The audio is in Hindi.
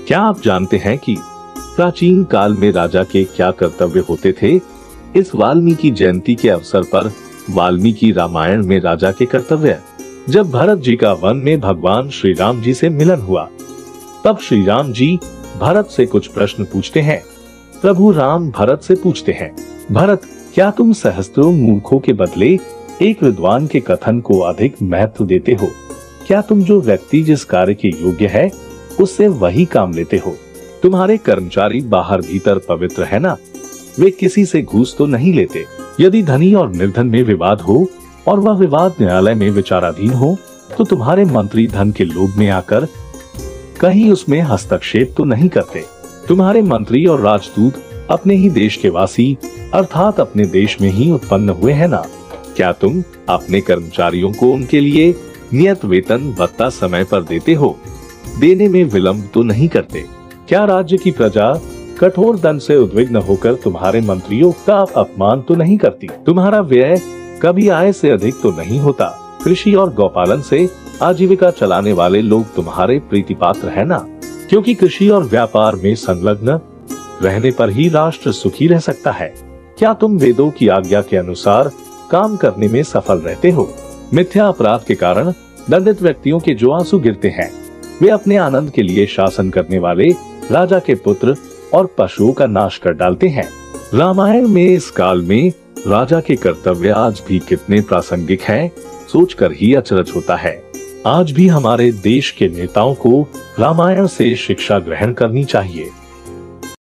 क्या आप जानते हैं कि प्राचीन काल में राजा के क्या कर्तव्य होते थे? इस वाल्मीकि जयंती के अवसर पर वाल्मीकि रामायण में राजा के कर्तव्य। जब भरत जी का वन में भगवान श्री राम जी से मिलन हुआ, तब श्री राम जी भरत से कुछ प्रश्न पूछते हैं। प्रभु राम भरत से पूछते हैं, भरत, क्या तुम सहस्त्रों मूर्खों के बदले एक विद्वान के कथन को अधिक महत्व देते हो? क्या तुम जो व्यक्ति जिस कार्य के योग्य है उससे वही काम लेते हो? तुम्हारे कर्मचारी बाहर भीतर पवित्र है ना? वे किसी से घूस तो नहीं लेते। यदि धनी और निर्धन में विवाद हो और वह विवाद न्यायालय में विचाराधीन हो, तो तुम्हारे मंत्री धन के लोभ में आकर कहीं उसमें हस्तक्षेप तो नहीं करते। तुम्हारे मंत्री और राजदूत अपने ही देश के वासी अर्थात अपने देश में ही उत्पन्न हुए हैं ना? क्या तुम अपने कर्मचारियों को उनके लिए नियत वेतन भत्ता समय पर देते हो? देने में विलंब तो नहीं करते? क्या राज्य की प्रजा कठोर दंड से उद्विग्न होकर तुम्हारे मंत्रियों का अपमान तो नहीं करती? तुम्हारा व्यय कभी आय से अधिक तो नहीं होता? कृषि और गौपालन से आजीविका चलाने वाले लोग तुम्हारे प्रीति पात्र है ना? क्योंकि कृषि और व्यापार में संलग्न रहने पर ही राष्ट्र सुखी रह सकता है। क्या तुम वेदों की आज्ञा के अनुसार काम करने में सफल रहते हो? मिथ्या अपराध के कारण दंडित व्यक्तियों के जो आंसू गिरते हैं, वे अपने आनंद के लिए शासन करने वाले राजा के पुत्र और पशुओं का नाश कर डालते हैं। रामायण में इस काल में राजा के कर्तव्य आज भी कितने प्रासंगिक हैं, सोचकर ही अचरज होता है। आज भी हमारे देश के नेताओं को रामायण से शिक्षा ग्रहण करनी चाहिए।